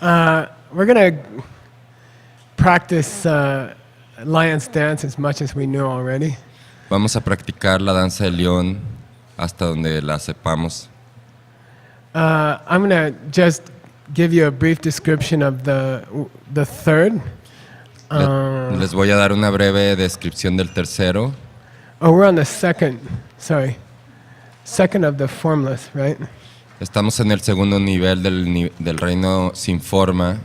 We're going to practice lion's dance as much as we know already. Vamos a practicar la danza del león hasta donde la sepamos. I'm going to just give you a brief description of the third. Les voy a dar una breve descripción del tercero. Oh, we're on the second of the formless, right? Estamos en el segundo nivel del reino sin forma.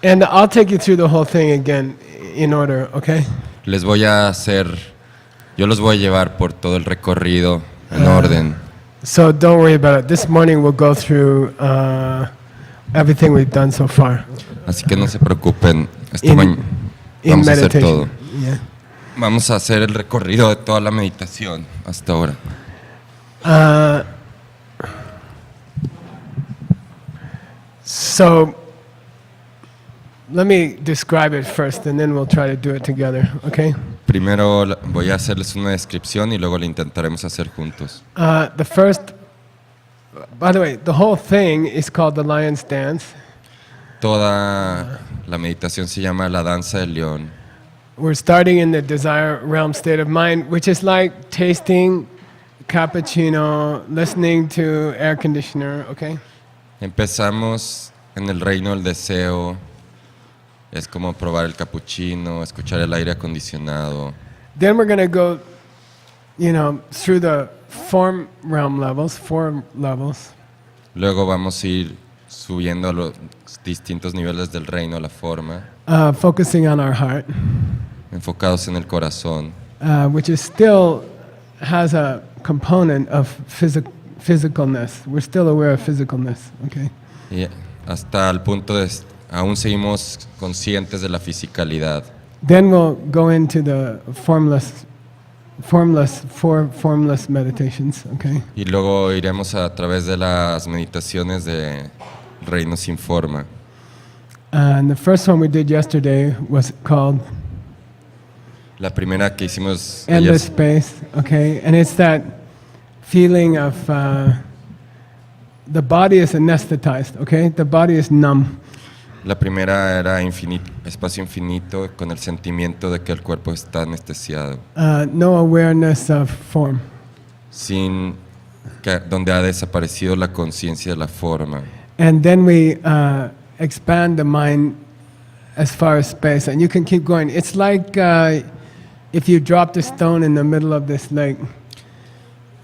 And I'll take you through the whole thing again in order, okay? Yo los voy a llevar por todo el recorrido en orden. So don't worry about it. This morning we'll go through everything we've done so far. Así que no se preocupen. Vamos a hacer todo. Yeah. Vamos a hacer el recorrido de toda la meditación hasta ahora. So let me describe it first, and then we'll try to do it together, okay? Primero voy a hacerles una descripción y luego la intentaremos hacer juntos. The first, by the way, the whole thing is called the lion's dance. Toda la meditación se llama la danza del león. We're starting in the desire realm state of mind, which is like tasting cappuccino, listening to air conditioner, okay? Empezamos en el reino del deseo. Es como probar el cappuccino, escuchar el aire acondicionado. Then we're going to go, through the form levels. Luego vamos a ir subiendo a los distintos niveles del reino, la forma. Focusing on our heart. Enfocados en el corazón. Which is still has a component of physicalness. We're still aware of physicalness, okay? Y hasta el punto de aún seguimos conscientes de la fisicalidad. Then we'll go into the formless meditations, okay? Y luego iremos a través de las meditaciones de reino sin forma. And the first one we did yesterday was called La primera que hicimos Endless ayer, Space, okay? And it's that feeling of the body is anesthetized, okay? The body is numb. la primera era espacio infinito con el sentimiento de que el cuerpo está anestesiado. No awareness of form. Donde ha desaparecido la conciencia de la forma. And then we expand the mind as far as space, and you can keep going. It's like if you dropped a stone in the middle of this lake,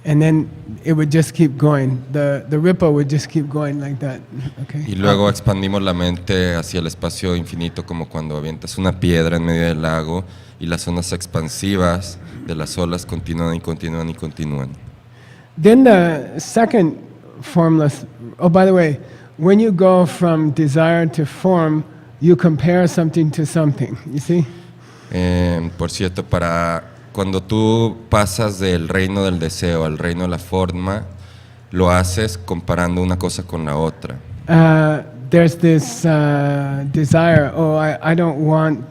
and then it would just keep going. The ripple would just keep going like that. Okay. Y luego expandimos la mente hacia el espacio infinito, como cuando avientas una piedra en medio del lago y las ondas expansivas de las olas continúan y continúan y continúan. Then the second formless. Oh, by the way, when you go from desire to form, you compare something to something. You see? Por cierto, cuando tú pasas del reino del deseo al reino de la forma, lo haces comparando una cosa con la otra. There's this desire, I don't want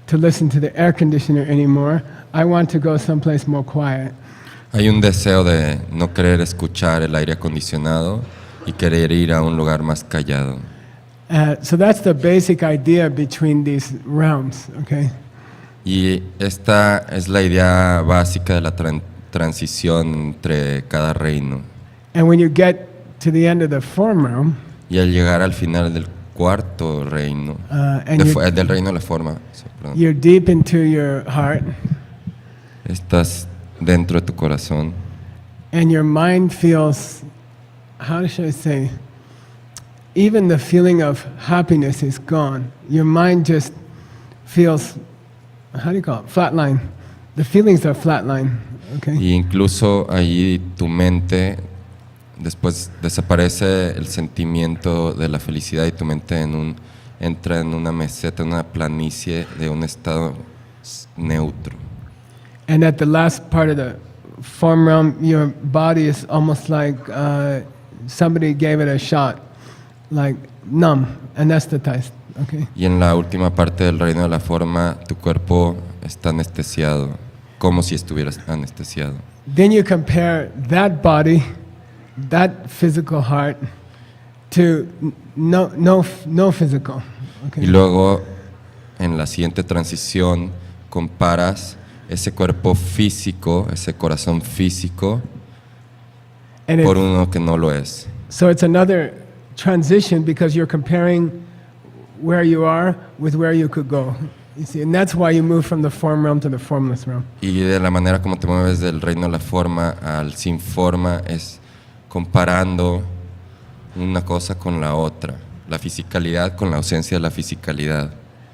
to listen to the air conditioner anymore. I want to go someplace more quiet. Hay un deseo de no querer escuchar el aire acondicionado y querer ir a un lugar más callado. So that's the basic idea between these realms, okay? Y esta es la idea básica de la transición entre cada reino. And when you get to the end of the form realm, y al llegar al final del cuarto reino, del reino de la forma, you're deep into your heart. Estás dentro de tu corazón. And your mind feels, how should I say, even the feeling of happiness is gone. Your mind just feels, how do you call it? Flatline. The feelings are flatline. Okay. Y incluso allí tu mente, después desaparece el sentimiento de la felicidad y tu mente entra en una meseta, en una planicie de un estado neutro. And at the last part of the form realm, your body is almost like somebody gave it a shot, like numb, anesthetized. Okay. Y en la última parte del reino de la forma, tu cuerpo está anestesiado, como si estuvieras anestesiado. Then you compare that body, that physical heart, to no physical. Okay. Y luego, en la siguiente transición, comparas ese cuerpo físico, ese corazón físico, And por it's, uno que no lo es. so it's another transition because you're comparing where you are with where you could go. You see, and that's why you move from the form realm to the formless realm. Y de la manera como te mueves del reino de la forma al sin forma es comparando una cosa con la otra, la fisicalidad con la ausencia de la fisicalidad.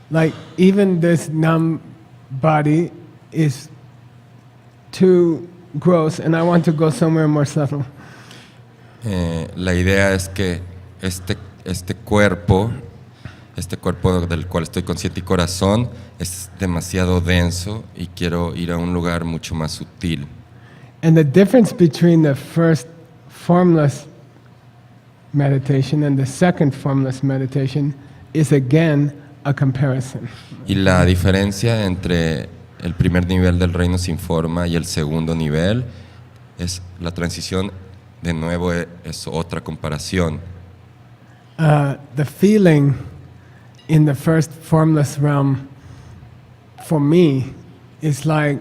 Like even this numb body is too gross, and I want to go somewhere more subtle. La idea es que este cuerpo del cual estoy consciente y corazón es demasiado denso y quiero ir a un lugar mucho más sutil. And the difference between the first formless meditation and the second formless meditation is again a comparison. Y la diferencia entre el primer nivel del reino sin forma y el segundo nivel es la transición, de nuevo es otra comparación. The feeling in the first formless realm for me is like,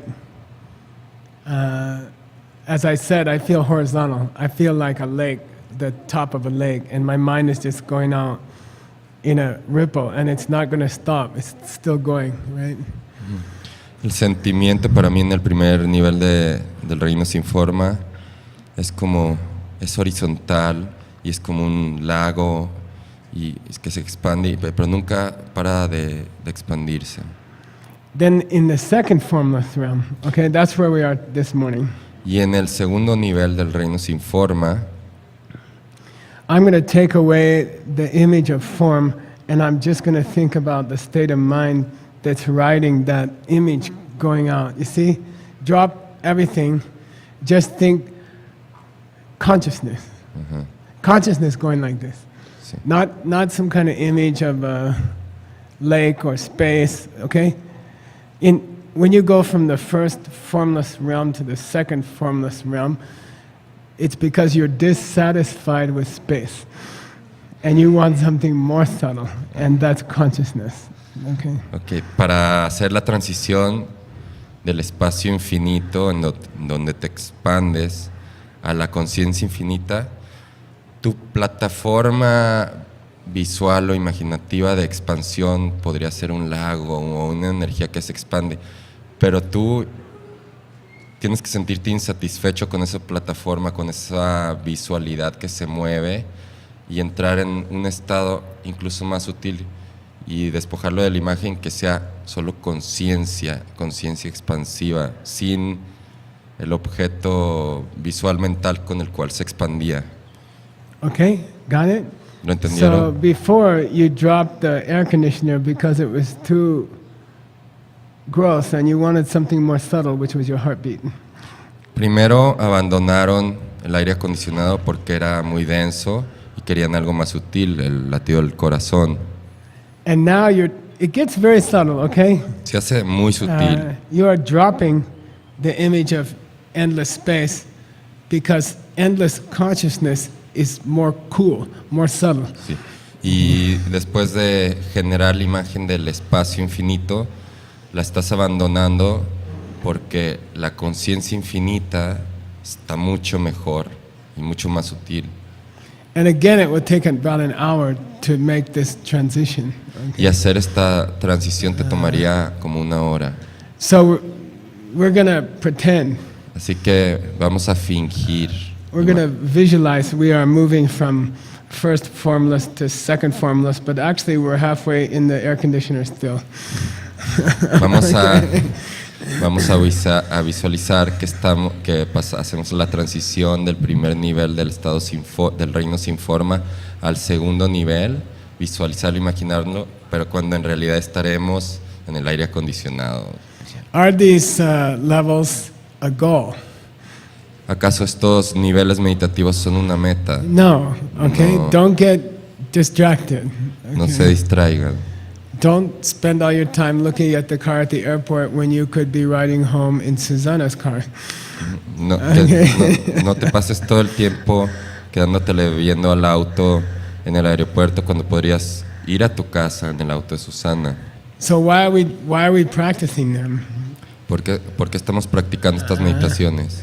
as I said, I feel horizontal. I feel like a lake, the top of a lake, and my mind is just going out in a ripple, and it's not going to stop. It's still going, right? El sentimiento para mí en el primer nivel del reino sin forma es horizontal y es como un lago y es que se expande, pero nunca para de expandirse. Then in the second formless realm, okay, that's where we are this morning. Y en el segundo nivel del reino sin forma, I'm going to take away the image of form, and I'm just going to think about the state of mind that's riding that image going out. You see? Drop everything. Just think consciousness. Consciousness going like this. sí. Not some kind of image of a lake or space, okay? When you go from the first formless realm to the second formless realm, it's because you're dissatisfied with space. And you want something more subtle, and that's consciousness. Okay. Okay, para hacer la transición del espacio infinito en donde te expandes a la conciencia infinita, tu plataforma visual o imaginativa de expansión podría ser un lago o una energía que se expande, pero tú tienes que sentirte insatisfecho con esa plataforma, con esa visualidad que se mueve y entrar en un estado incluso más sutil y despojarlo de la imagen que sea solo conciencia expansiva, sin el objeto visual mental con el cual se expandía. Okay, got it? ¿Lo entendieron? So before you dropped the air conditioner because it was too gross and you wanted something more subtle, which was your heartbeat. Primero abandonaron el aire acondicionado porque era muy denso y querían algo más sutil, el latido del corazón. And now it gets very subtle, okay? Se hace muy sutil. You are dropping the image of endless space because endless consciousness is more cool, more subtle. Sí. Y después de generar la imagen del espacio infinito, la estás abandonando porque la conciencia infinita está mucho mejor y mucho más sutil. And again, it would take about an hour to make this transition. Y hacer esta transición te tomaría como una hora. So we're going to pretend. Así que vamos a fingir. We're going to visualize we are moving from first formless to second formless, but actually we're halfway in the air conditioner still. Vamos a visualizar que hacemos la transición del primer nivel del estado del reino sin forma al segundo nivel, visualizarlo, imaginarlo, pero cuando en realidad estaremos en el aire acondicionado. Are these levels a goal? ¿Acaso estos niveles meditativos son una meta? No, okay? No. Don't get distracted. No okay? se distraigan. Don't spend all your time looking at the car at the airport when you could be riding home in Susanna's car. No te pases todo el tiempo quedándotele viendo al auto en el aeropuerto cuando podrías ir a tu casa en el auto de Susana. So why are we practicing them? ¿Por qué estamos practicando estas meditaciones?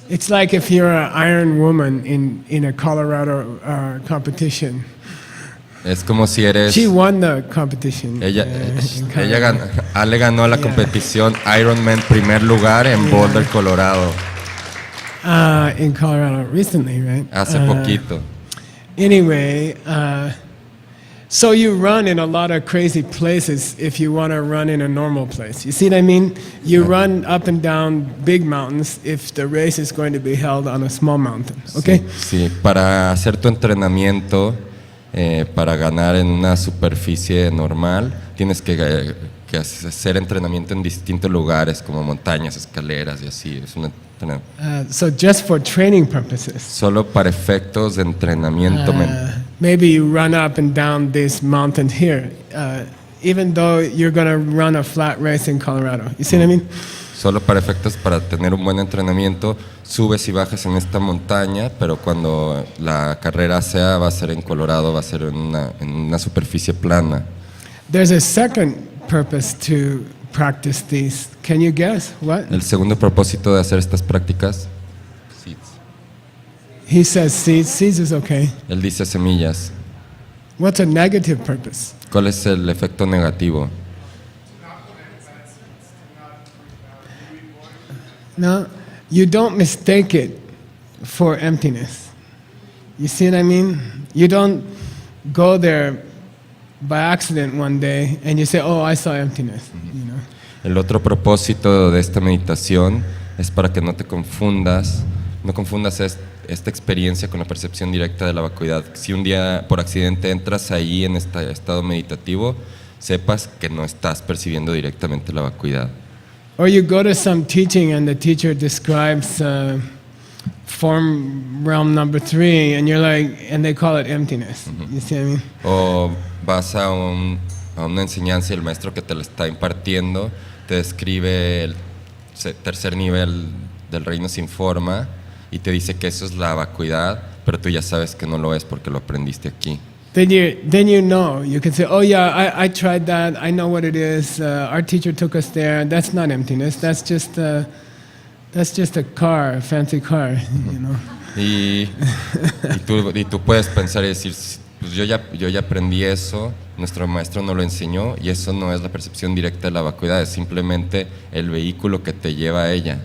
It's like if you're an Iron Woman in a Colorado competition. Es como si eres... She won the competition. Ella Colorado. Ale ganó la competición Ironman primer lugar en Boulder, Colorado. In Colorado recently, right? Hace poquito. Anyway, so you run in a lot of crazy places if you want to run in a normal place. You see what I mean? You run up and down big mountains if the race is going to be held on a small mountain. Okay? Sí, para hacer tu entrenamiento, para ganar en una superficie normal, tienes que hacer entrenamiento en distintos lugares, como montañas, escaleras y así. Es un So just for training purposes. Solo para efectos de entrenamiento mental. Maybe you run up and down this mountain here, even though you're going to run a flat race in Colorado. You see what I mean? Solo para efectos, para tener un buen entrenamiento, subes y bajas en esta montaña, pero cuando la carrera va a ser en Colorado, va a ser en una superficie plana. There's a second purpose to practice these. Can you guess what? El segundo propósito de hacer estas prácticas, He says seeds. Seeds is okay. él dice semillas. What's a negative purpose? ¿Cuál es el efecto negativo? No, you don't mistake it for emptiness. You see what I mean? You don't go there by accident one day and you say, "Oh, I saw emptiness." You know. El otro propósito de esta meditación es para que no confundas esta experiencia con la percepción directa de la vacuidad. Si un día por accidente entras ahí en este estado meditativo, sepas que no estás percibiendo directamente la vacuidad. Or you go to some teaching and the teacher describes form realm number 3 and you're like, and they call it emptiness. You see what I mean? O vas a una enseñanza y el maestro que te la está impartiendo te describe el tercer nivel del reino sin forma y te dice que eso es la vacuidad, pero tú ya sabes que no lo es porque lo aprendiste aquí. Then you know, you can say, "Oh yeah, I tried that. I know what it is. Our teacher took us there. That's not emptiness. That's just a car, a fancy car, you know." Y tú puedes pensar y decir, pues yo ya aprendí eso, nuestro maestro nos lo enseñó y eso no es la percepción directa de la vacuidad, es simplemente el vehículo que te lleva a ella.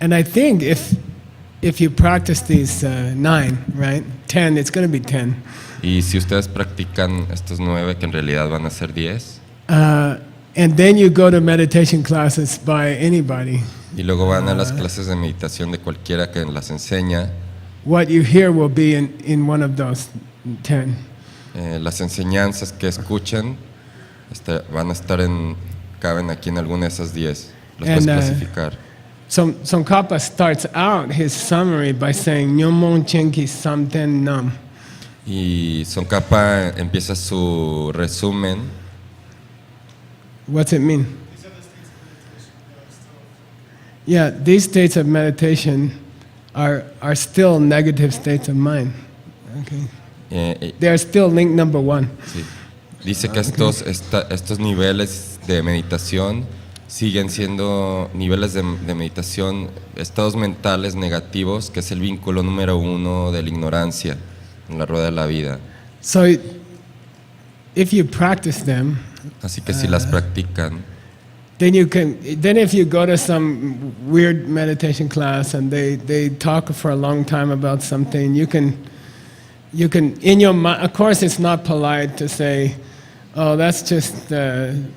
And I think if you practice these 9, right, 10, it's going to be 10. Y si ustedes practican estos 9, que en realidad van a ser 10, and then you go to meditation classes by anybody, y luego van a las clases de meditación de cualquiera que las enseña, what you hear will be in one of those 10. Las enseñanzas que escuchen van a estar caben aquí en alguna de esas 10. Las puedes clasificar. Tsongkhapa starts out his summary by saying Nyomon Chenki Samten Nam. Y Tsongkhapa empieza su resumen. What's it mean? Yeah, these states of meditation are still negative states of mind. Okay. They are still link number 1. Sí. Dice que estos niveles de meditación siguen siendo niveles de meditación, estados mentales negativos, que es el vínculo número 1 de la ignorancia en la rueda de la vida. So, if you practice them, así que si las practican, then if you go to some weird meditation class and they talk for a long time about something, you can in your mind, of course it's not polite to say, "Oh, that's just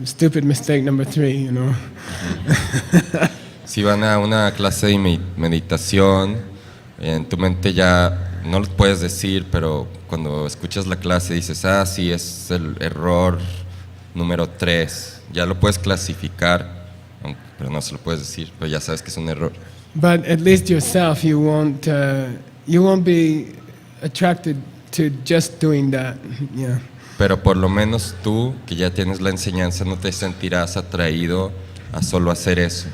stupid mistake number 3, you know." Si van a una clase de meditación, en tu mente ya no lo puedes decir, pero cuando escuchas la clase dices, sí, es el error número 3. Ya lo puedes clasificar, pero no se lo puedes decir, pero ya sabes que es un error. But at least yourself, you won't be attracted to just doing that. Yeah. Pero por lo menos tú, que ya tienes la enseñanza, no te sentirás atraído a solo hacer eso.